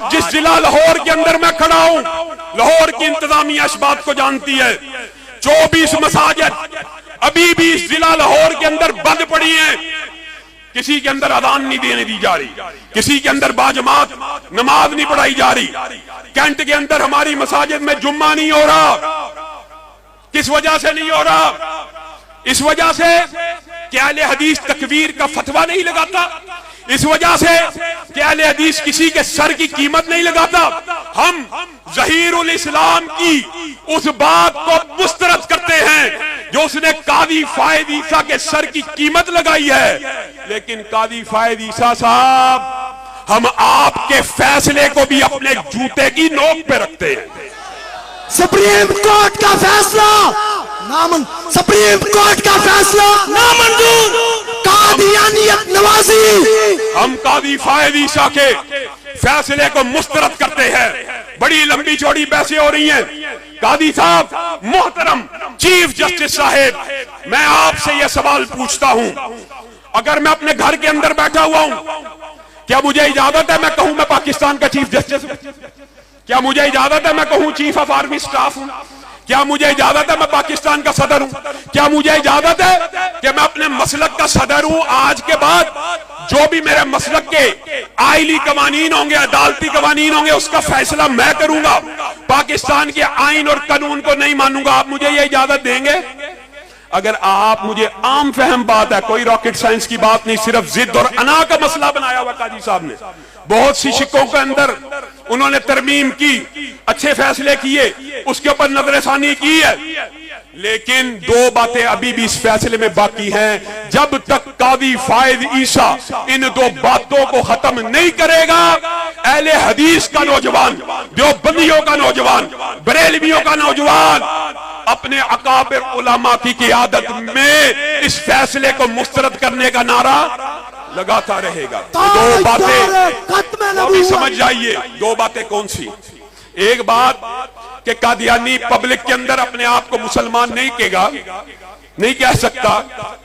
آج جس ضلع لاہور کے اندر میں کھڑا ہوں، لاہور کی انتظامیہ اس بات کو جانتی ہے، 24 مساجد ابھی بھی اس ضلع لاہور کے اندر بند پڑی ہیں، کسی کے اندر اذان نہیں دینے دی جا رہی، کسی کے اندر باجماعت نماز نہیں پڑھائی جا رہی، کینٹ کے اندر ہماری مساجد میں جمعہ نہیں ہو رہا۔ کس وجہ سے نہیں ہو رہا؟ اس وجہ سے کہ اہل حدیث تکبیر کا فتویٰ نہیں لگاتا، اس وجہ سے کہ اہل حدیث کسی کے سر کی قیمت نہیں لگاتا۔ ہم ظہیر الاسلام کی اس بات کو مسترد کرتے ہیں جو اس نے قاضی فائد عیسیٰ کے سر کی قیمت لگائی ہے، لیکن قاضی فائد عیسیٰ صاحب ہم آپ کے فیصلے کو بھی اپنے جوتے کی نوک پہ رکھتے ہیں۔ سپریم کورٹ کا فیصلہ سپریم کورٹ کا فیصلہ نامنظور، قادیانیت نوازی۔ ہم قاضی فائد عیسیٰ کے فیصلے کو مسترد کرتے ہیں۔ بڑی لمبی چوڑی بحثیں ہو رہی ہیں۔ قاضی صاحب، محترم چیف جسٹس صاحب، میں آپ سے یہ سوال پوچھتا ہوں، اگر میں اپنے گھر کے اندر بیٹھا ہوا ہوں، کیا مجھے اجازت ہے میں کہوں میں پاکستان کا چیف جسٹس ہوں؟ کیا مجھے اجازت ہے میں کہوں چیف آف آرمی سٹاف ہوں؟ کیا مجھے اجازت ہے میں پاکستان کا صدر ہوں؟ کیا مجھے اجازت ہے کہ میں اپنے مسلک کا صدر ہوں؟ آج کے بعد جو بھی میرے مسلک کے آئلی قوانین ہوں گے، عدالتی قوانین ہوں گے، اس کا فیصلہ میں کروں گا، پاکستان کے آئین اور قانون کو نہیں مانوں گا۔ آپ مجھے یہ اجازت دیں گے؟ اگر آپ مجھے عام فہم بات ہے، کوئی راکٹ سائنس کی بات نہیں، صرف ضد اور انا کا مسئلہ بنایا ہوا قاضی صاحب نے، بہت سی شکوں کے اندر انہوں نے ترمیم کی، اچھے فیصلے کیے، اس کے اوپر نظر ثانی کی ہے، لیکن دو باتیں ابھی بھی اس فیصلے میں باقی ہیں۔ جب تک قاضی فائد عیسیٰ ان دو باتوں کو ختم نہیں کرے گا، اہل حدیث کا نوجوان، دیوبندیوں کا نوجوان، بریلویوں کا نوجوان اپنے اکابر علماء کی قیادت میں اس فیصلے کو مسترد کرنے کا نعرہ لگاتا رہے گا۔ دو باتیں ابھی سمجھ جائیے، دو باتیں کون سی؟ ایک بات کہ قادیانی پبلک کے اندر اپنے آپ کو مسلمان نہیں کہے گا، نہیں کہہ سکتا،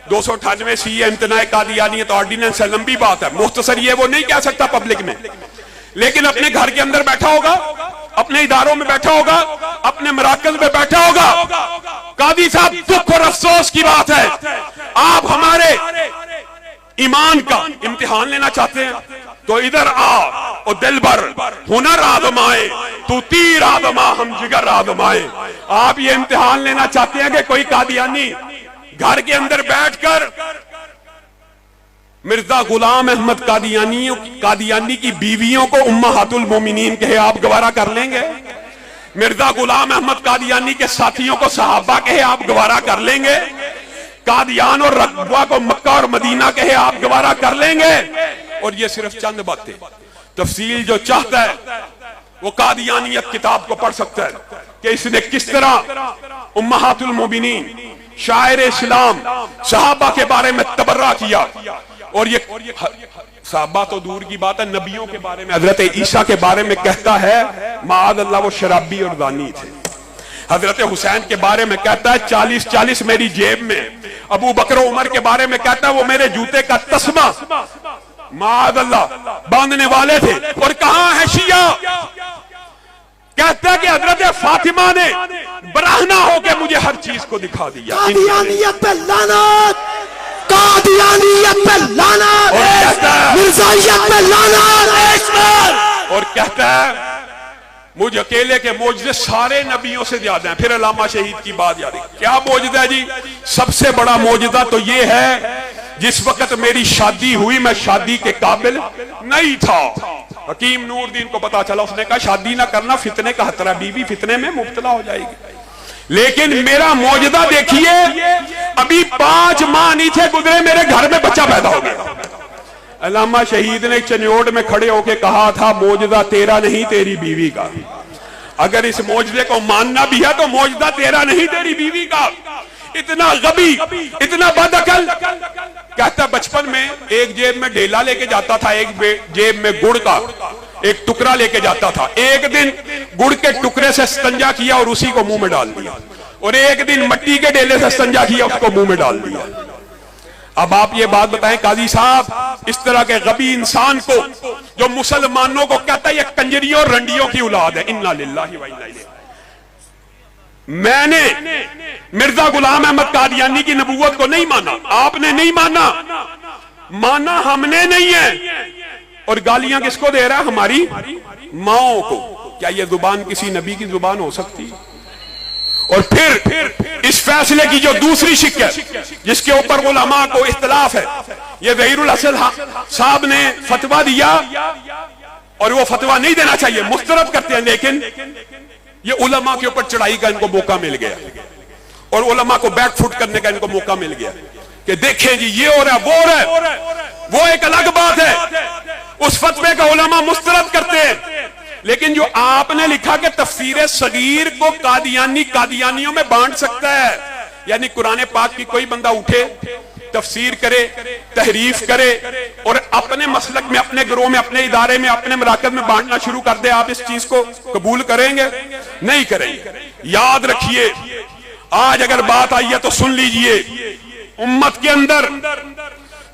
298 سی امتناع قادیانیت آرڈیننس ہے، لمبی بات ہے، مختصر یہ وہ نہیں کہہ سکتا پبلک میں، لیکن اپنے گھر کے اندر بیٹھا ہوگا، اپنے اداروں میں بیٹھا ہوگا، اپنے مراکز میں بیٹھا ہوگا۔ قاضی صاحب، دکھ اور افسوس کی بات ہے، آپ ہمارے ایمان کا امتحان لینا چاہتے ہیں تو ادھر آ اور دل بھر ہنر آزمائے، تو تیر آزما ہم جگر آزمائے۔ آپ یہ امتحان لینا چاہتے ہیں کہ کوئی قادیانی گھر کے اندر بیٹھ کر مرزا غلام احمد قادیانی کی بیویوں کو امہات المومنین کہے، آپ گوارا کر لیں گے؟ مرزا غلام احمد قادیانی کے ساتھیوں کو صحابہ کہے، آپ گوارا کر لیں گے؟ قادیان اور رقبہ کو مکہ اور مدینہ کہے، آپ گوارا کر لیں گے؟ اور یہ صرف چند باتیں، تفصیل جو چاہتا ہے وہ قادیانیت کتاب کو پڑھ سکتا ہے کہ اس نے کس طرح امہات المومنین، شاعر اسلام، صحابہ کے بارے میں تبرہ کیا، اور یہ صحابہ تو دور کی بات ہے، نبیوں کے بارے میں، حضرت عیسیٰ کے بارے میں کہتا ہے معاذ اللہ وہ شرابی اور زانی تھے۔ حضرت حسین کے بارے میں کہتا ہے 40 میری جیب میں۔ ابو بکر و عمر کے بارے میں کہتا ہے وہ میرے جوتے کا تسمہ معاذ اللہ باندھنے والے تھے۔ اور کہاں ہے شیعہ؟ کہتا ہے کہ حضرت فاطمہ نے براہنہ ہو کے مجھے ہر چیز کو دکھا دیا۔ قادیانیت پہ لعنت، قادیانیت پہ لعنت، مرزائیت پہ لعنت۔ اور کہتا ہے مجھ اکیلے کے معجزے سارے نبیوں سے زیادہ ہیں۔ پھر علامہ شہید کی بات یاد ہے، کیا معجزہ ہے جی؟ سب سے بڑا معجزہ تو یہ ہے جس وقت میری شادی ہوئی میں شادی کے قابل نہیں تھا۔ حکیم نور دین کو پتا چلا، اس نے کہا شادی نہ کرنا، فتنے کا خطرہ، بیوی فتنے میں مبتلا ہو جائے گی۔ لیکن میرا معجزہ دیکھیے، ابھی 5 ماہ نہیں تھے گزرے، میرے گھر میں بچہ پیدا ہو گیا۔ علامہ شہید نے چنیوٹ میں کھڑے ہو کے کہا تھا معجزہ تیرا نہیں تیری بیوی کا۔ اگر اس معجزے کو ماننا بھی ہے تو معجزہ تیرا نہیں تیری بیوی کا۔ اتنا غبی، اتنا بدعقل، کہتا بچپن میں ایک جیب میں ڈھیلا لے کے جاتا تھا، ایک جیب میں گڑ کا ایک ٹکڑا لے کے جاتا تھا۔ ایک دن گڑ کے ٹکڑے سے استنجا کیا اور اسی کو منہ میں ڈال دیا، اور ایک دن مٹی کے ڈھیلے سے استنجا کیا، اس کو منہ میں ڈال دیا۔ اب آپ یہ بات بتائیں قاضی صاحب، اس طرح کے غبی انسان کو جو مسلمانوں کو کہتا ہے یہ کنجریوں اور رنڈیوں کی اولاد ہے، انا للہ و انا الیہ۔ میں نے مرزا غلام احمد قادیانی کی نبوت کو نہیں مانا، آپ نے نہیں مانا، مانا ہم نے نہیں ہے، اور گالیاں کس کو دے رہا ہے؟ ہماری ماؤں کو۔ کیا یہ زبان کسی نبی کی زبان ہو سکتی؟ اور پھر اس فیصلے کی جو دوسری شق ہے جس کے اوپر علماء کو اختلاف ہے، یہ ظہیر الحسن صاحب نے فتویٰ دیا، اور وہ فتویٰ نہیں دینا چاہیے، مسترد کرتے ہیں، لیکن یہ علماء کے اوپر چڑھائی کا ان کو موقع مل گیا، اور علماء کو بیک فٹ کرنے کا ان کو موقع مل گیا کہ دیکھیں جی یہ ہو رہا ہے، وہ ہو رہا ہے، وہ ایک الگ بات ہے، اس فتوے کا علماء مسترد کرتے ہیں۔ لیکن جو آپ نے لکھا کہ تفسیر صغیر کو قادیانیوں میں بانٹ سکتا ہے، یعنی قرآن پاک کی کوئی بندہ اٹھے، تفسیر کرے، تحریف کرے، اور اپنے مسلک میں، اپنے گروہ میں، اپنے ادارے میں، اپنے مراکز میں بانٹنا شروع کر دے، آپ اس چیز کو قبول کریں گے؟ نہیں کریں گے۔ یاد رکھیے، آج اگر بات آئی ہے تو سن لیجئے، امت کے اندر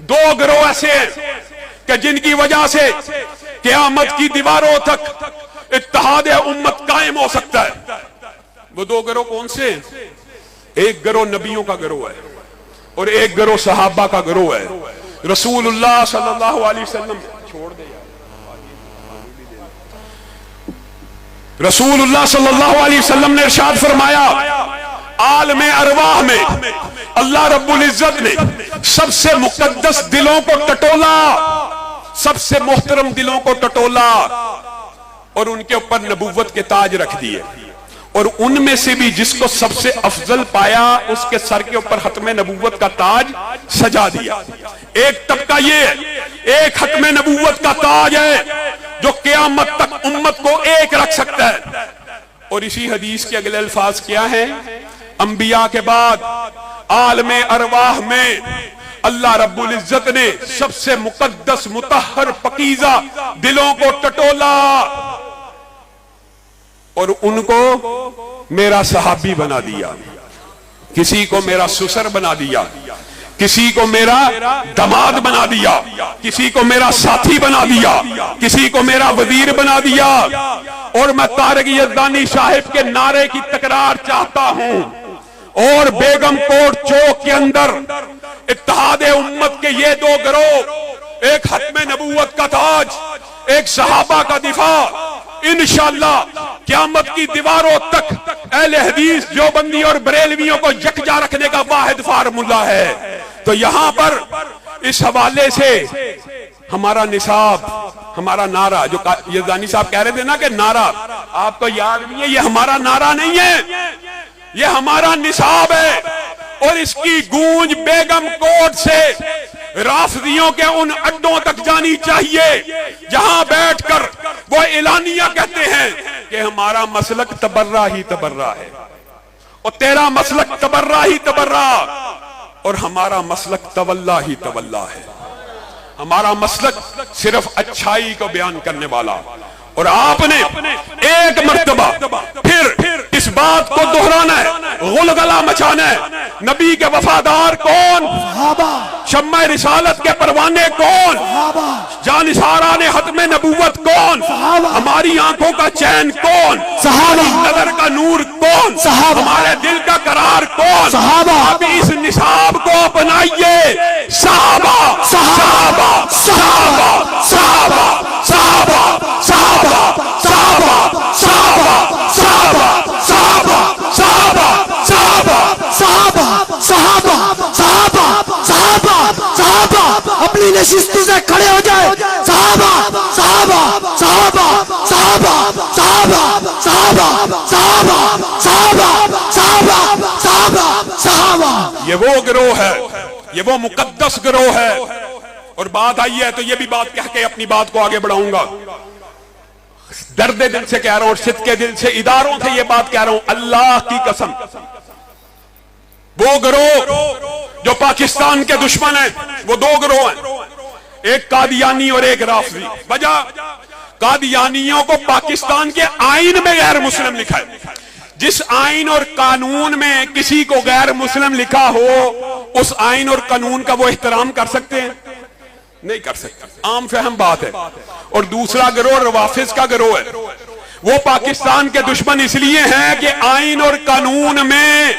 دو گروہ ایسے ہیں کہ جن کی وجہ سے قیامت کی دیواروں تک اتحاد امت قائم ہو سکتا ہے۔ وہ دو گروہ کون سے ہیں؟ ایک گروہ نبیوں کا گروہ ہے، اور ایک گروہ صحابہ کا گروہ ہے۔ رسول اللہ صلی اللہ علیہ وسلم رسول اللہ صلی اللہ علیہ وسلم نے ارشاد فرمایا، عالم ارواح میں اللہ رب العزت نے سب سے مقدس دلوں کو ٹٹولا، سب سے محترم دلوں کو ٹٹولا، اور ان کے اوپر نبوت کے تاج رکھ دیے، اور ان میں سے بھی جس کو سب سے افضل پایا اس کے سر کے اوپر ختم نبوت کا تاج سجا دیا۔ ایک طبقہ یہ ہے، ایک ختم نبوت کا تاج ہے جو قیامت تک امت کو ایک رکھ سکتا ہے، اور اسی حدیث کے اگلے الفاظ کیا ہیں؟ انبیاء کے بعد عالم ارواح میں اللہ رب العزت نے سب سے مقدس، مطہر، پاکیزہ دلوں کو ٹٹولا، اور ان کو میرا صحابی بنا دیا، کسی کو میرا سسر بنا دیا، کسی کو میرا داماد بنا دیا، کسی کو میرا ساتھی بنا دیا، کسی کو میرا وزیر بنا دیا۔ اور میں طارق یزدانی صاحب کے نعرے کی تکرار چاہتا ہوں، اور بیگم کوٹ چوک کے اندر اتحاد امت کے یہ دو گروہ، ایک ختم نبوت کا تاج، ایک صحابہ کا دفاع، انشاءاللہ قیامت کی دیواروں تک اہل حدیث دیوبندی اور بریلویوں کو یکجا رکھنے کا واحد فارمولہ ہے۔ تو یہاں پر اس حوالے سے ہمارا نصاب، ہمارا نعرہ، جو یزدانی صاحب کہہ رہے تھے نا کہ نعرہ، آپ کو یاد نہیں ہے، یہ ہمارا نعرہ نہیں ہے، یہ ہمارا نصاب ہے، اور اس کی گونج بیگم کوٹ سے رافضیوں کے ان اڈوں تک جانی چاہیے جہاں بیٹھ کر وہ اعلانیہ کہتے ہیں کہ ہمارا مسلک تبرہ ہی تبرہ ہے، اور تیرا مسلک تبرہ ہی تبرہ، اور ہمارا مسلک تولا ہی تولا ہے۔ ہمارا مسلک صرف اچھائی کو بیان کرنے والا، اور آپ نے ایک مرتبہ پھر اس بات کو دہرانا ہے، غلغلہ مچانا ہے۔ نبی کے وفادار کون؟ شمع رسالت کے پروانے کون؟ جانثاران ختم نبوت کون؟ ہماری آنکھوں کا چین کون؟ نظر کا نور کون؟ ہمارے دل کا قرار کون؟ اب اس نصاب کو اپنائیے، صحابہ صحابہ صحابہ صحابہ صحابہ صحابہ صحابہ صحابہ صحابہ صحابہ صحابہ صحابہ صحابہ صحابہ صحابہ صحابہ اپنی نشستوں سے کھڑے ہو جائے، صحابہ صحابہ صحابہ صحابہ صحابہ صحابہ صحابہ صحابہ صحابہ صحابہ صحابہ۔ یہ وہ گروہ ہے، یہ وہ مقدس گروہ ہے، اور بات آئی ہے تو یہ بھی بات کہہ کے اپنی بات کو آگے بڑھاؤں گا۔ درد دل سے کہہ رہا ہوں، اور صدقے دل سے، اداروں سے یہ بات کہہ رہا ہوں، اللہ کی قسم، وہ گروہ جو پاکستان کے دشمن ہیں، وہ دو گروہ ہیں، ایک قادیانی اور ایک رافضی۔ وجہ، قادیانیوں کو پاکستان کے آئین میں غیر مسلم لکھا ہے۔ جس آئین اور قانون میں کسی کو غیر مسلم لکھا ہو اس آئین اور قانون کا وہ احترام کر سکتے ہیں؟ نہیں کر سکتے، عام فہم بات ہے۔ اور دوسرا گروہ روافض کا گروہ ہے، وہ پاکستان کے دشمن اس لیے ہیں کہ آئین اور قانون میں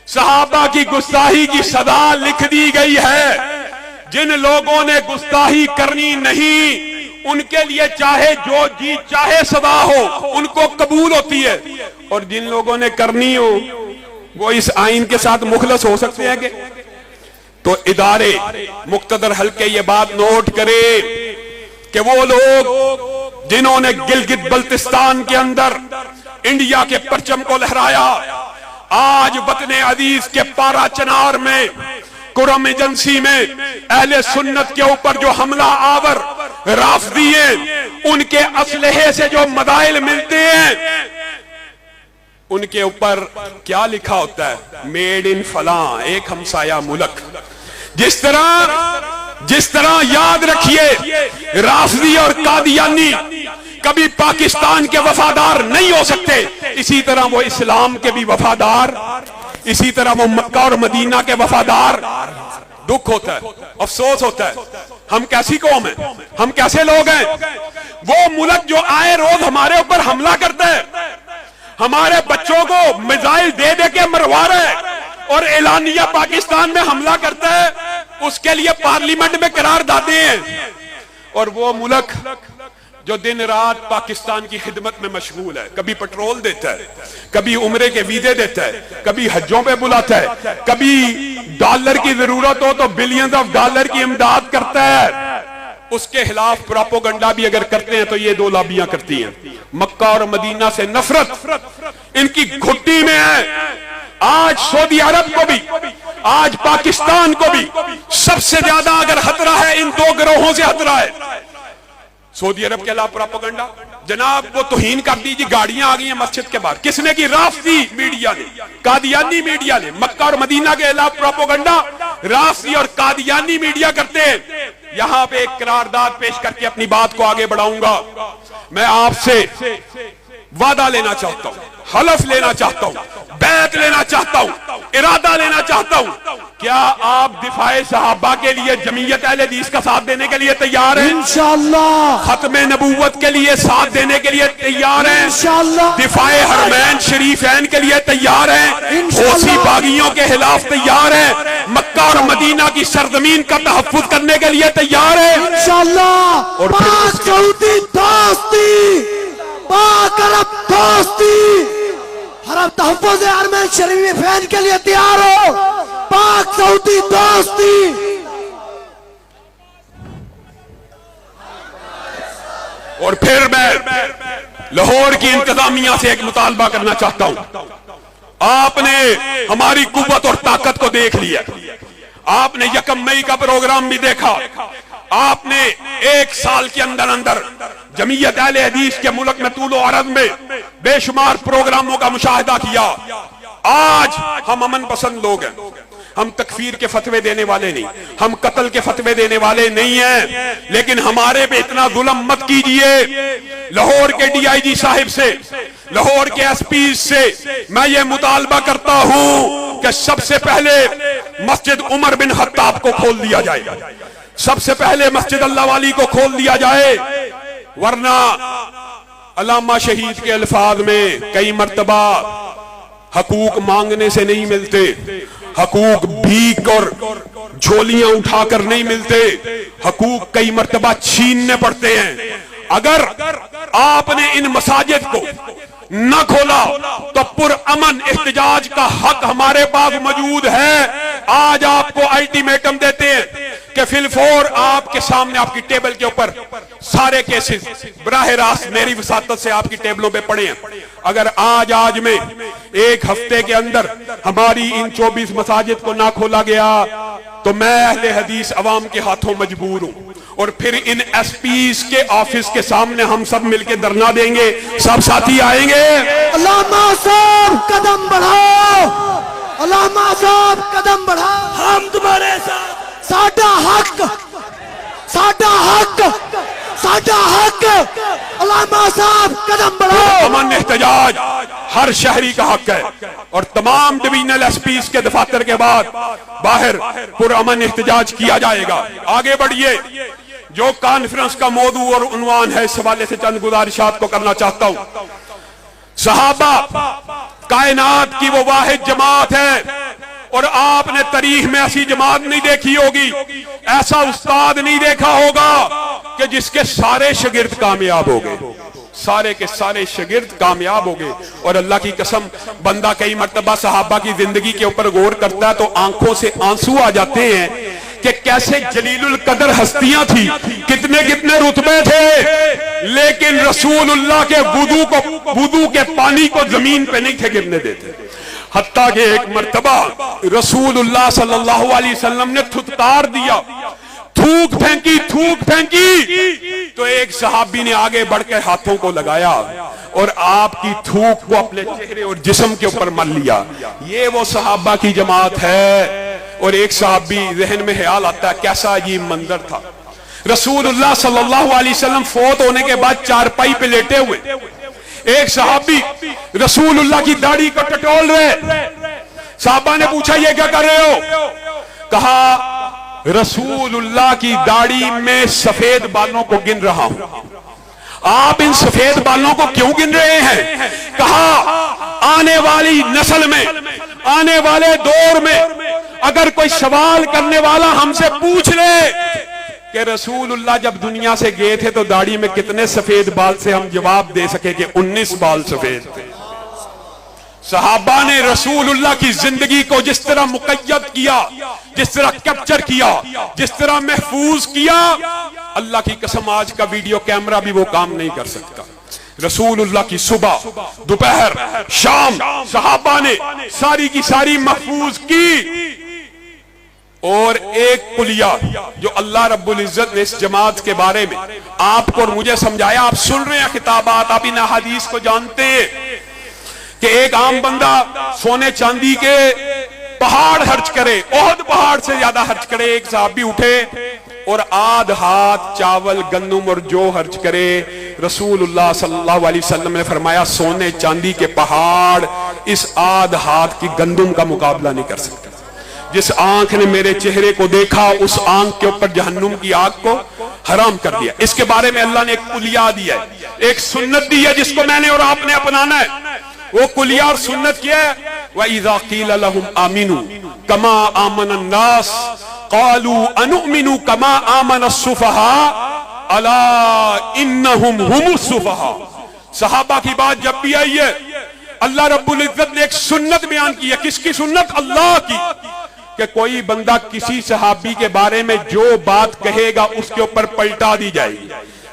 صحابہ کی گستاخی کی سزا لکھ دی گئی ہے۔ جن لوگوں نے گستاخی کرنی نہیں ان کے لیے چاہے جو جی چاہے سزا ہو ان کو قبول ہوتی ہے، اور جن لوگوں نے کرنی ہو وہ اس آئین کے ساتھ مخلص ہو سکتے ہیں کہ؟ تو ادارے مقتدر حلقے یہ بات نوٹ کرے کہ وہ لوگ جنہوں نے گلگت بلتستان کے اندر انڈیا کے پرچم کو لہرایا، آج وطن عزیز کے پارا چنار میں کرم ایجنسی میں اہل سنت کے اوپر جو حملہ آور رافضی ہیں ان کے اسلحے سے جو مدائل ملتے ہیں ان کے اوپر کیا لکھا ہوتا ہے؟ میڈ ان فلاں ایک ہمسایہ ملک۔ جس طرح یاد رکھیے رافضی اور قادیانی کبھی پاکستان کے وفادار نہیں ہو سکتے، اسی طرح وہ اسلام کے بھی وفادار، اسی طرح وہ مکہ اور مدینہ کے وفادار۔ دکھ ہوتا ہے، افسوس ہوتا ہے، ہم کیسی قوم ہیں، ہم کیسے لوگ ہیں؟ وہ ملک جو آئے روز ہمارے اوپر حملہ کرتا ہے، ہمارے بچوں کو میزائل دے دے کے مروا رہا ہے اور اعلانیہ پاکستان میں حملہ کرتا ہے، اس کے لیے پارلیمنٹ میں قرار دادیں ہیں، اور وہ ملک جو دن رات پاکستان کی خدمت میں مشغول ہے، کبھی پٹرول دیتا ہے، کبھی عمرے کے ویزے دیتا ہے، کبھی حجوں پہ بلاتا ہے، کبھی ڈالر کی ضرورت ہو تو بلینز آف ڈالر کی امداد کرتا ہے، اس کے خلاف پراپوگنڈا بھی اگر کرتے ہیں تو یہ دو لابیاں کرتی ہیں۔ مکہ اور مدینہ سے نفرت ان کی گھٹی میں ہے۔ آج سعودی عرب کو بھی، آج پاکستان کو بھی سب سے زیادہ اگر خطرہ ہے ان دو گروہوں سے خطرہ ہے۔ سعودی عرب کے خلاف پراپوگنڈا، جناب وہ توہین کر دیجیے، گاڑیاں آ گئی ہیں مسجد کے باہر، کس نے کی؟ رافضی میڈیا نے، قادیانی میڈیا نے۔ مکہ اور مدینہ کے خلاف پراپوگنڈا رافضی اور قادیانی میڈیا کرتے ہیں۔ یہاں پہ ایک قرارداد پیش کر کے اپنی بات کو آگے بڑھاؤں گا۔ میں آپ سے وعدہ لینا چاہتا ہوں، حلف لینا چاہتا ہوں، بیعت لینا چاہتا ہوں، ارادہ لینا چاہتا ہوں، کیا آپ دفاع صحابہ کے لیے جمعیت اہل حدیث کا ساتھ دینے کے لیے تیار ہیں؟ انشاءاللہ۔ ختم نبوت کے لیے ساتھ دینے کے لیے تیار ہیں؟ انشاءاللہ۔ دفاع حرمین شریفین کے لیے تیار ہیں؟ حوثی باغیوں کے خلاف تیار ہیں؟ مکہ اور مدینہ کی سرزمین کا تحفظ کرنے کے لیے تیار ہیں؟ انشاءاللہ۔ پاک سعودی دوستی، پاک عرب دوستی، حرم تحفظ حرمین شریفین کے لیے تیار ہو، پاک سعودی دوستی۔ اور پھر میں لاہور کی انتظامیہ سے ایک مطالبہ کرنا چاہتا ہوں۔ آپ نے ہماری قوت اور طاقت کو دیکھ لیا، آپ نے یکم مئی کا پروگرام بھی دیکھا، آپ نے ایک سال کے اندر اندر جمعیت اہل حدیث کے ملک میں طول و عرض میں بے شمار پروگراموں کا مشاہدہ کیا۔ آج ہم امن پسند لوگ ہیں، ہم تکفیر کے فتوے دینے والے نہیں، ہم قتل کے فتوے دینے والے نہیں ہیں، لیکن ہمارے پہ اتنا ظلم مت کیجئے۔ لاہور کے ڈی آئی جی صاحب سے، لاہور کے ایس پی سے میں یہ مطالبہ کرتا ہوں کہ سب سے پہلے مسجد عمر بن خطاب کو کھول دیا جائے، سب سے پہلے مسجد اللہ والی کو کھول دیا جائے، ورنہ علامہ شہید کے الفاظ میں کئی مرتبہ حقوق مانگنے سے نہیں ملتے، حقوق بھیک اور جھولیاں اٹھا کر نہیں ملتے، حقوق کئی مرتبہ چھیننے پڑتے ہیں۔ اگر آپ نے ان مساجد کو نہ کھولا تو پر امن احتجاج کا حق ہمارے پاس موجود ہے۔ آج آپ کو الٹیمیٹم دیتے ہیں کہ فی الفور آپ کے سامنے آپ کی ٹیبل کے اوپر سارے کیسز براہ راست میری وساطت سے آپ کی ٹیبلوں پہ پڑے ہیں۔ اگر آج میں ایک ہفتے کے اندر ہماری ان 24 مساجد کو نہ کھولا گیا تو میں اہل حدیث عوام کے ہاتھوں مجبور ہوں، اور پھر ان ایس پیز کے آفس کے سامنے ہم سب مل کے دھرنا دیں گے، سب ساتھی آئیں گے۔ علامہ صاحب قدم بڑھاؤ، علامہ صاحب قدم بڑھاؤ، ہم تمہارے ساتھ، ساڈا حق، ساڈا حق، ساڈا حق، علامہ صاحب قدم بڑھاؤ۔ امن احتجاج ہر شہری کا حق ہے، اور تمام ڈویژنل ایس پیز کے دفاتر کے بعد باہر پرامن احتجاج کیا جائے گا۔ آگے بڑھیے، جو کانفرنس کا موضوع اور عنوان ہے، اس حوالے سے چند گزارشات کو کرنا چاہتا ہوں۔ صحابہ کائنات کی وہ واحد جماعت ہے، اور آپ نے تاریخ میں ایسی جماعت نہیں دیکھی ہوگی، ایسا استاد نہیں دیکھا ہوگا کہ جس کے سارے شاگرد کامیاب ہو گئے، سارے کے سارے شاگرد کامیاب ہو گئے۔ اور اللہ کی قسم، بندہ کئی مرتبہ صحابہ کی زندگی کے اوپر غور کرتا ہے تو آنکھوں سے آنسو آ جاتے ہیں کہ کیسے جلیل القدر ہستیاں تھی، کتنے کتنے رتبے تھے، لیکن رسول اللہ کے وضو کے پانی کو زمین پہ نہیں تھے گرنے دیتے۔ حتیٰ کہ ایک مرتبہ رسول اللہ صلی اللہ علیہ وسلم نے تھتکار دیا، تھوک پھینکی تو ایک صحابی نے آگے بڑھ کے ہاتھوں کو لگایا اور آپ کی تھوک کو اپنے چہرے اور جسم کے اوپر مل لیا۔ یہ وہ صحابہ کی جماعت ہے۔ اور ایک صحابی، ذہن میں خیال آتا ہے کیسا عجیب منظر تھا، رسول اللہ صلی اللہ علیہ وسلم فوت ہونے کے بعد چارپائی پہ لیٹے ہوئے، ایک صحابی رسول اللہ کی داڑھی کو ٹٹول رہے۔ صحابہ نے پوچھا یہ کیا کر رہے ہو؟ کہا رسول اللہ کی داڑھی میں سفید بالوں کو گن رہا ہوں۔ آپ ان سفید بالوں کو کیوں گن رہے ہیں؟ کہا آنے والی نسل میں، آنے والے دور میں اگر کوئی سوال کرنے والا ہم سے پوچھ لے کہ رسول اللہ جب دنیا سے گئے تھے تو داڑھی میں کتنے سفید بال سے، ہم جواب دے سکے کہ 19 بال سفید تھے۔ صحابہ نے رسول اللہ کی زندگی کو جس طرح مقید کیا، جس طرح کیپچر کیا، جس طرح محفوظ کیا، اللہ کی قسم آج کا ویڈیو کیمرہ بھی وہ کام نہیں کر سکتا۔ رسول اللہ کی صبح، دوپہر، شام صحابہ نے ساری کی ساری محفوظ کی۔ اور ایک کلیہ جو اللہ رب العزت نے اس جماعت کے بارے میں آپ کو اور مجھے سمجھایا، آپ سن رہے ہیں خطابات، آپ ان احادیث کو جانتے ہیں کہ ایک عام بندہ سونے چاندی کے پہاڑ خرچ کرے، احد پہاڑ سے زیادہ خرچ کرے، ایک صحابی اٹھے اور آدھ ہاتھ چاول، گندم اور جو خرچ کرے۔ رسول اللہ صلی اللہ علیہ وسلم نے فرمایا سونے چاندی کے پہاڑ اس آدھ ہاتھ کی گندم کا مقابلہ نہیں کر سکتا۔ جس آنکھ نے میرے چہرے کو دیکھا، اس آنکھ کے اوپر جہنم کی آگ کو حرام کر دیا۔ اس کے بارے میں اللہ نے ایک کلیہ دیا ہے، ایک سنت دی ہے جس کو میں نے اور آپ نے اپنانا ہے۔ وہ کلیہ اور سنت کیا ہے؟ وَإِذَا قِيلَ لَهُمْ آمِنُوا كَمَا آمَنَ النَّاسِ قَالُوا أَنُؤْمِنُ كَمَا آمَنَ السُّفَهَاءُ أَلَا إِنَّهُمْ هُمُ السُّفَهَاءُ۔ صحابہ کی بات جب بھی آئی ہے، اللہ رب العزت نے ایک سنت بیان کی ہے۔ کس کی سنت؟ اللہ کی، کہ کوئی بندہ کسی صحابی کے بارے میں جو بات کہے گا اس کے اوپر پلٹا دی جائے گی۔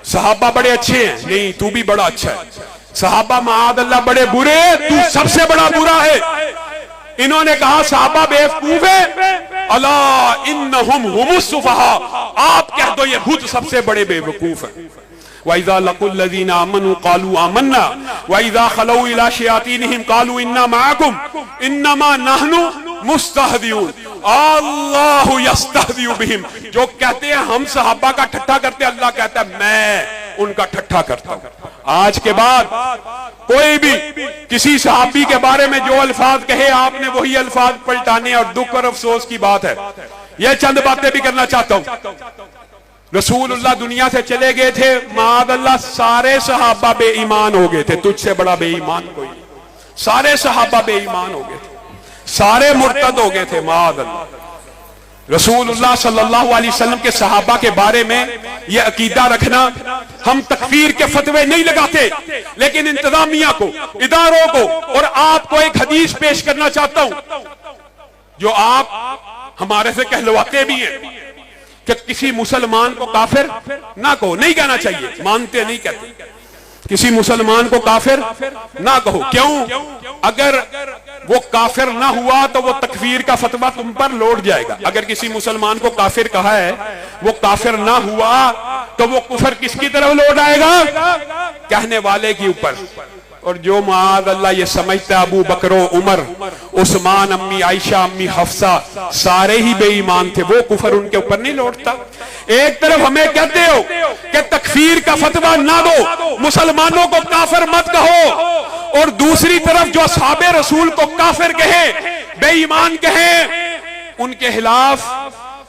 صحابہ بڑے اچھے ہیں، نہیں تو بھی بڑا اچھا ہے۔ صحابہ معاذ اللہ بڑے برے، تو سب سے بڑا برا ہے۔ انہوں نے کہا صحابہ بیوقوف ہے، الا انہم ہم السفہاء، آپ کہہ دو یہ خود سب سے بڑے بیوقوف ہیں۔ وَإِذَا لَقُوا الَّذِينَ آمَنُوا قَالُوا آمَنَّا وَإِذَا خَلَوْا إِلَى شَيَاطِينِهِمْ قَالُوا إِنَّا مَعَكُمْ إِنَّمَا نَحْنُ مُسْتَهْزِئُونَ۔ اللہ یستہزئ بہم، جو کہتے ہیں ہم صحابہ کا ٹھٹھا کرتے ہیں، اللہ کہتا ہے میں ان کا ٹھٹھا کرتا ہوں۔ آج کے بعد کوئی بھی کسی صحابی کے بارے میں جو الفاظ کہے، آپ نے وہی الفاظ پلٹانے، اور دکھ اور افسوس کی بات ہے۔ یہ چند باتیں بھی کرنا چاہتا ہوں۔ رسول اللہ دنیا سے چلے گئے تھے، معاذ اللہ سارے صحابہ بے ایمان ہو گئے تھے، تجھ سے بڑا بے ایمان کوئی نہیں۔ سارے صحابہ بے ایمان ہو گئے تھے، سارے مرتد ہو گئے تھے، معاذ اللہ۔ رسول اللہ صلی اللہ علیہ وسلم کے صحابہ کے بارے میں یہ عقیدہ رکھنا، ہم تکفیر کے فتوے نہیں لگاتے، لیکن انتظامیہ کو، اداروں کو اور آپ کو ایک حدیث پیش کرنا چاہتا ہوں جو آپ ہمارے سے کہلواتے بھی ہیں کہ کسی مسلمان کو کافر نہ کہو، نہیں کہنا چاہیے، مانتے نہیں کہتے، کسی مسلمان کو کافر نہ کہو۔ کیوں؟ اگر وہ کافر نہ ہوا تو وہ تکفیر کا فتویٰ تم پر لوٹ جائے گا۔ اگر کسی مسلمان کو کافر کہا ہے، وہ کافر نہ ہوا تو وہ کفر کس کی طرف لوٹ آئے گا؟ کہنے والے کے اوپر۔ اور جو معاذ اللہ یہ سمجھتا ہے ابو بکر و عمر، عثمان، امی عائشہ، امی حفصہ سارے ہی بے ایمان تھے، وہ کفر ان کے اوپر نہیں لوٹتا۔ ایک طرف ہمیں کہتے ہو کہ تکفیر کا فتویٰ نہ دو، مسلمانوں کو کافر مت کہو، اور دوسری طرف جو اصحاب رسول کو کافر کہے، بے ایمان کہے، ان کے خلاف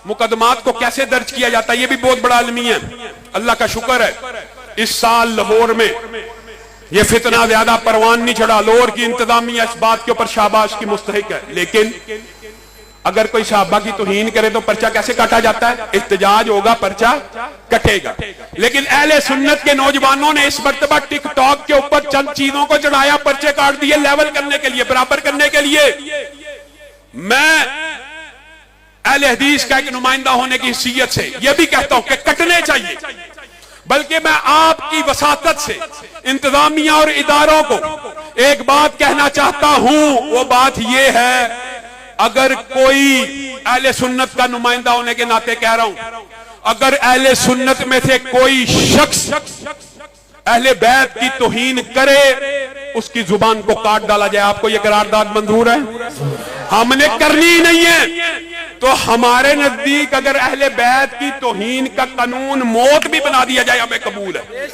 مقدمات کو کیسے درج کیا جاتا ہے، یہ بھی بہت بڑا المیہ ہے۔ اللہ کا شکر ہے اس سال لاہور میں یہ فتنہ زیادہ پروان نہیں چڑھا، لاہور کی انتظامیہ اس بات کے اوپر شاباش کی مستحق ہے، لیکن اگر کوئی صحابہ کی توہین کرے تو پرچہ کیسے کاٹا جاتا ہے؟ احتجاج ہوگا، پرچہ کٹے گا۔ لیکن اہل سنت کے نوجوانوں نے اس مرتبہ ٹک ٹاک کے اوپر چند چیزوں کو چڑھایا، پرچے کاٹ دیے، لیول کرنے کے لیے، برابر کرنے کے لیے۔ میں اہل حدیث کا ایک نمائندہ ہونے کی حیثیت سے یہ بھی کہتا ہوں کہ کٹنے چاہیے، بلکہ میں آپ کی وساطت سے انتظامیہ اور اداروں کو ایک بات کہنا چاہتا ہوں، وہ بات یہ ہے، اگر کوئی اہل سنت کا نمائندہ ہونے کے ناطے کہہ رہا ہوں، اگر اہل سنت میں سے کوئی شخص اہل بیت کی توہین کرے، اس کی زبان کو کاٹ ڈالا جائے۔ آپ کو یہ قرارداد منظور ہے؟ ہم نے کرنی نہیں ہے تو ہمارے نزدیک اگر اہل بیت کی توہین کا قانون موت بھی بنا دیا جائے ہمیں قبول ہے،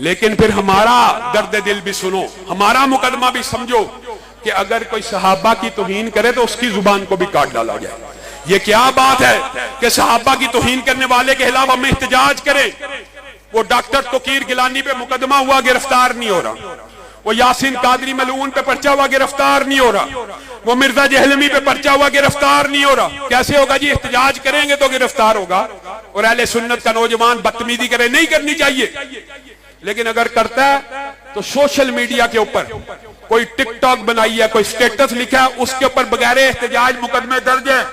لیکن پھر ہمارا درد دل بھی سنو، ہمارا مقدمہ بھی سمجھو کہ اگر کوئی صحابہ کی توہین کرے تو اس کی زبان کو بھی کاٹ ڈالا جائے۔ یہ کیا بات ہے کہ صحابہ کی توہین کرنے والے کے خلاف ہم احتجاج کریں؟ وہ ڈاکٹر توقیر گیلانی پہ مقدمہ ہوا، گرفتار نہیں ہو رہا۔ وہ یاسین قادری ملعون پہ پرچہ ہوا، گرفتار نہیں ہو رہا۔ وہ مرزا جہلمی پہ پرچہ ہوا، گرفتار نہیں ہو رہا۔ کیسے ہوگا جی؟ احتجاج کریں گے تو گرفتار ہوگا۔ اور اہل سنت کا نوجوان بدتمیزی کرے، نہیں کرنی چاہیے، لیکن اگر کرتا ہے تو سوشل میڈیا کے اوپر کوئی ٹک ٹاک بنائی ہے، کوئی سٹیٹس لکھا ہے، اس کے اوپر بغیر احتجاج مقدمے درج ہے۔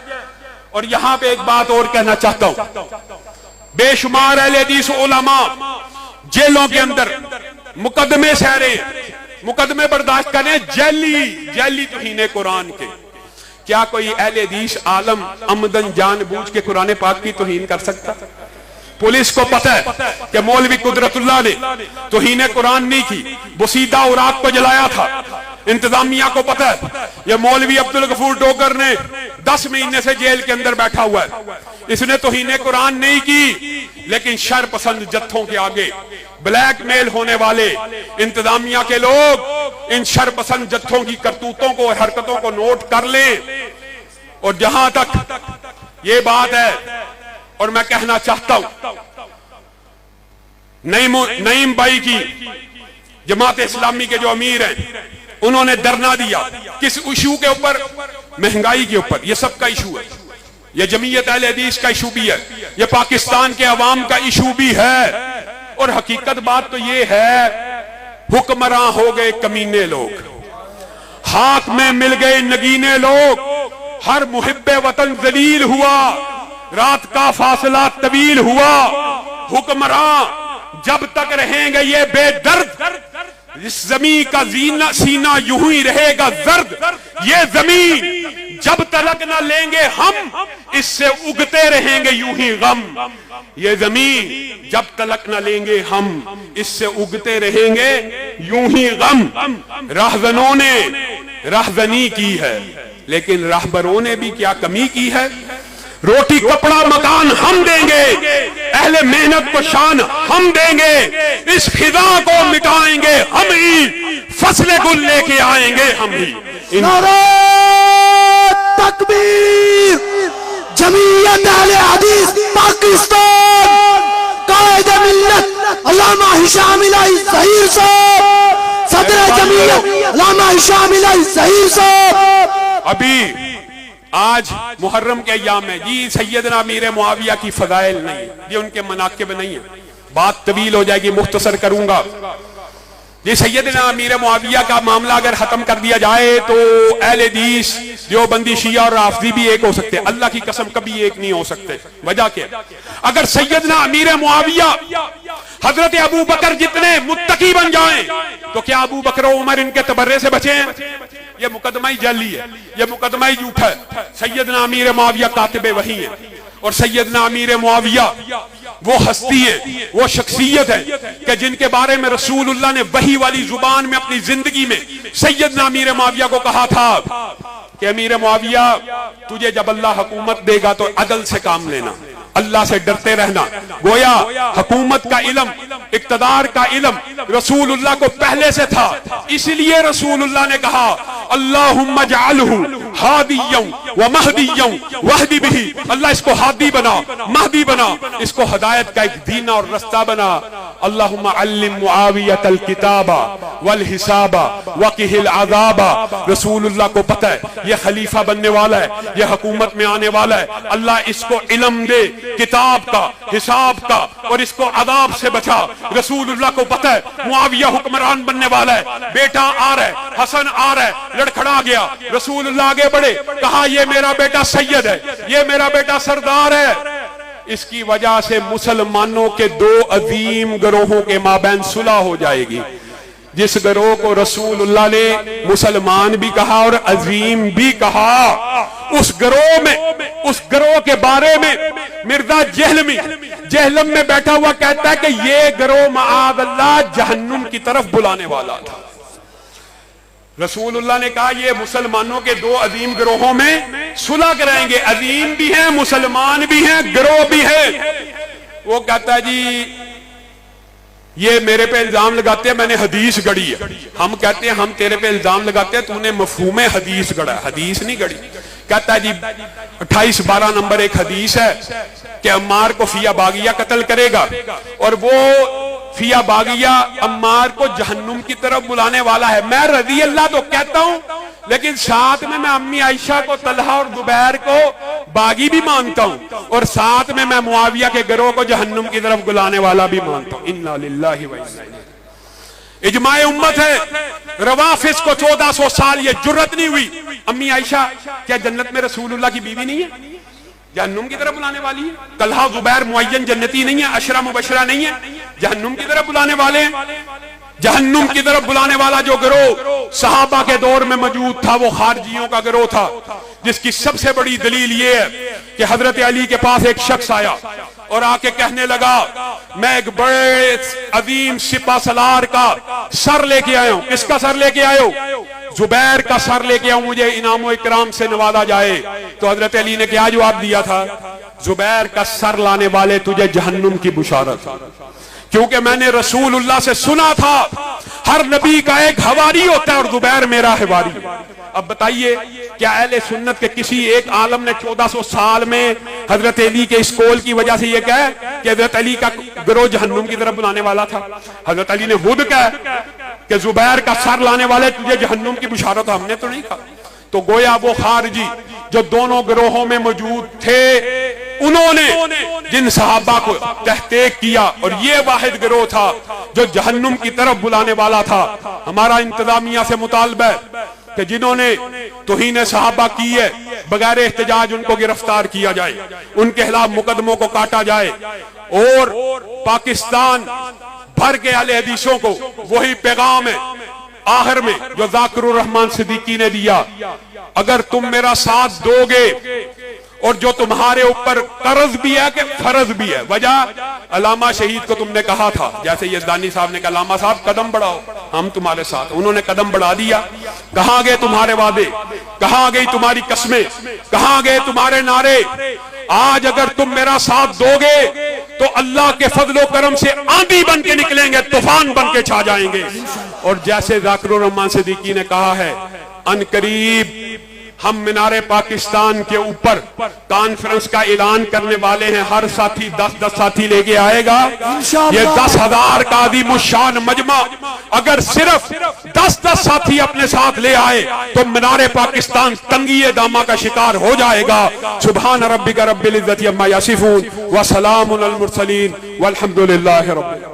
اور یہاں پہ ایک بات اور کہنا چاہتا ہوں، بے شمار اہل حدیث علماء جیلوں کے اندر مقدمے سہ رہے ہیں، مقدمے برداشت کریں، جیلی توہین قرآن کے۔ کیا کوئی اہل حدیث عالم عمدن جان بوجھ کے قرآن پاک کی توہین کر سکتا؟ پولیس کو پتہ ہے کہ مولوی قدرت اللہ نے توہین قرآن نہیں کی، بسیدہ اوراق کو جلایا تھا۔ انتظامیہ کو پتہ ہے یہ مولوی عبدالغفور ڈوگر نے 10 مہینے سے جیل کے اندر بیٹھا ہوا ہے، اس نے توہین قرآن نہیں کی، لیکن شر پسند جتھوں کے آگے بلیک میل ہونے والے انتظامیہ کے لوگ ان شر پسند جتھوں کی کرتوتوں کو، حرکتوں کو نوٹ کر لیں۔ اور جہاں تک یہ بات ہے، اور میں کہنا چاہتا ہوں، نعیم بھائی کی جماعت اسلامی کے جو امیر ہیں، انہوں نے دھرنا دیا کس ایشو کے اوپر؟ مہنگائی کے اوپر۔ یہ سب کا ایشو ہے، یہ جمعیت اہل حدیث کا ایشو بھی ہے، یہ پاکستان کے عوام کا ایشو بھی ہے۔ اور حقیقت بات تو یہ ہے، حکمراں ہو گئے کمینے لوگ، ہاتھ میں مل گئے نگینے لوگ، ہر محب وطن ذلیل ہوا، رات کا فاصلہ طویل ہوا۔ حکمراں جب تک رہیں گے یہ بے درد، اس زمین کا سینہ یوں ہی رہے گا زرد۔ یہ زمین جب تلک نہ لیں گے ہم، اس سے اگتے رہیں گے یوں ہی غم۔ یہ زمین جب تلک نہ لیں گے ہم، اس سے اگتے رہیں گے یوں ہی غم۔ راہزنوں نے راہزنی کی ہے، لیکن راہبروں نے بھی کیا کمی کی ہے؟ روٹی کپڑا مکان ہم دیں گے، اہل محنت کو شان ہم دیں گے، اس خدا کو مٹائیں گے ہم ہی، فصل گل لے کے آئیں گے ہم ہی۔ نعرہ تکبیر! جمعیت اہل حدیث پاکستان، قائد ملت علامہ ہشام الہی ظہیر صاحب، صدر جمعیت علامہ ہشام الہی ظہیر صاحب۔ ابھی آج محرم کے ایام میں جی سیدنا امیر معاویہ کی فضائل نہیں، یہ ان کے مناقب نہیں ہے، بات طویل ہو جائے گی، مختصر کروں گا۔ یہ سیدنا امیر معاویہ کا معاملہ اگر ختم کر دیا جائے تو اہل حدیث دیوبندی شیعہ اور رافضی بھی ایک ہو سکتے، اللہ کی قسم کبھی ایک نہیں ہو سکتے۔ وجہ کیا؟ اگر سیدنا امیر معاویہ حضرت ابو بکر جتنے متقی بن جائیں تو کیا ابو بکر و عمر ان کے تبرے سے بچیں؟ یہ مقدمہ ہی جعلی ہے، یہ مقدمہ ہی جھوٹا ہے۔ سیدنا امیر معاویہ کاتب وحی ہے، اور سیدنا امیر معاویہ وہ ہستی ہے، وہ شخصیت ہے کہ جن کے بارے میں رسول اللہ نے وحی والی زبان میں اپنی زندگی میں سیدنا امیر معاویہ کو کہا تھا کہ امیر معاویہ تجھے جب اللہ حکومت دے گا تو عدل سے کام لینا، اللہ سے ڈرتے رہنا. گویا حکومت کا علم، اقتدار کا علم رسول اللہ کو پہلے سے تھا، اس لیے رسول اللہ نے کہا اللہم اجعلہ ہادیا ومہدیا واہد بہ، اللہ اس کو ہادی بنا، مہدی بنا، اس کو ہدایت کا ایک دینہ اور رستہ بنا. اللہم علم معاویۃ الکتاب والحساب وقہ العذاب. رسول اللہ کو پتہ ہے یہ خلیفہ بننے والا ہے، یہ حکومت میں آنے والا ہے، اللہ اس کو علم دے کتاب کا، حساب کا، اور اس کو عذاب سے بچا. رسول اللہ کو پتہ ہے معاویہ حکمران بننے والا ہے، بیٹا آ رہا ہے، حسن آ رہا ہے، لڑکھڑا گیا. رسول اللہ آگے بڑھے، کہا یہ میرا بیٹا سید ہے، یہ میرا بیٹا سردار ہے. اس کی وجہ سے مسلمانوں کے دو عظیم گروہوں کے مابین صلح ہو جائے گی. جس گروہ کو رسول اللہ نے مسلمان بھی کہا اور عظیم بھی کہا، اس گروہ کے بارے میں مرزا جہلم میں بیٹھا ہوا کہتا ہے کہ یہ گروہ معاذ اللہ جہنم کی طرف بلانے والا تھا. رسول اللہ نے کہا یہ مسلمانوں کے دو عظیم گروہوں میں صلح کرائیں گے، عظیم بھی ہیں، مسلمان بھی ہیں، گروہ بھی ہے. وہ کہتا ہے جی یہ میرے پہ الزام لگاتے ہیں میں نے حدیث گڑھی ہے. ہم کہتے ہیں ہم تیرے پہ الزام لگاتے ہیں تو نے مفہوم حدیث گڑھا ہے، حدیث نہیں گڑھی. کہتا ہے جی 28-12 نمبر ایک حدیث ہے کہ عمار کو فیا باغیہ قتل کرے گا، اور وہ فیا باغیہ عمار کو جہنم کی طرف بلانے والا ہے. میں رضی اللہ تو کہتا ہوں، لیکن ساتھ میں امی عائشہ کو، طلحہ اور زبیر کو باغی بھی مانتا ہوں، اور ساتھ میں معاویہ کے گروہ کو جہنم کی طرف بلانے والا بھی مانتا ہوں. انا للہ و انا الیہ. اجماع امت ہے. روافض کو 1400 سال یہ جرت نہیں ہوئی. امی عائشہ کیا جنت میں رسول اللہ کی بیوی نہیں ہے؟ جہنم کی طرف بلانے والی ہے. طلحہ زبیر معین جنتی نہیں ہے، عشرہ مبشرہ نہیں ہے، جہنم کی طرف بلانے والے ہیں. جہنم کی طرف بلانے والا جو گروہ صحابہ کے دور میں موجود تھا وہ خارجیوں کا گروہ تھا، جس کی سب سے بڑی دلیل یہ ہے کہ حضرت علی کے پاس ایک شخص آیا اور آ کے کہنے لگا میں ایک بڑے عظیم سپہ سالار کا سر لے کے آیا ہوں. کس کا سر لے کے آئے ہو؟ زبیر کا سر لے کے آؤں، مجھے انعام و اکرام سے نوازا جائے. تو حضرت علی نے کیا جواب دیا تھا؟ زبیر کا سر لانے والے تجھے جہنم کی بشارت، کیونکہ میں نے رسول اللہ سے سنا تھا ہر نبی کا ایک حواری ہوتا ہے اور زبیر میرا حواری. اب بتائیے کیا اہل سنت کے کسی ایک عالم نے 1400 سال میں حضرت علی کے اس قول کی وجہ سے یہ کہا کہ حضرت علی کا گروہ جہنم کی طرف بلانے والا تھا؟ حضرت علی نے خود کہا کہ زبیر کا سر لانے والے تجھے جہنم کی بشارت، ہم نے تو نہیں کہا. تو گویا وہ خارجی جو دونوں گروہوں میں موجود تھے انہوں نے جن صحابہ کو تحقیق کیا، اور یہ واحد گروہ تھا جو جہنم کی طرف بلانے والا تھا. ہمارا انتظامیہ سے مطالبہ ہے کہ جنہوں نے توہین صحابہ کی ہے بغیر احتجاج ان کو گرفتار کیا جائے، ان کے خلاف مقدموں کو کاٹا جائے، اور پاکستان بھر کے اہل حدیثوں کو وہی پیغام ہے آخر میں جو ذاکر الرحمن صدیقی نے دیا، اگر تم میرا ساتھ دو گے اور جو تمہارے اوپر قرض بھی ہے کہ فرض بھی ہے. وجہ علامہ شہید کو تم نے کہا تھا، جیسے یزدانی صاحب نے کہا علامہ صاحب قدم بڑھاؤ ہم تمہارے ساتھ، انہوں نے قدم بڑھا دیا. کہاں گئے تمہارے وعدے؟ کہاں گئی تمہاری قسمیں؟ کہاں گئے تمہارے نعرے؟ آج اگر تم میرا ساتھ دو گے تو اللہ کے فضل و کرم سے آندھی بن کے نکلیں گے، طوفان بن کے چھا جائیں گے. اور جیسے ذاکر الرحمن صدیقی نے کہا ہے ان قریب ہم مینار پاکستان کے اوپر کانفرنس کا اعلان کرنے والے ہیں. ہر ساتھی 10 ساتھی لے کے آئے گا. یہ 10,000 کا عظیم الشان مجمع اگر صرف 10 ساتھی اپنے ساتھ لے آئے تو مینار پاکستان تنگی دامہ کا شکار ہو جائے گا. سبحان ربک رب العزت عما یصفون وسلام علی المرسلین والحمد للہ رب العالمین.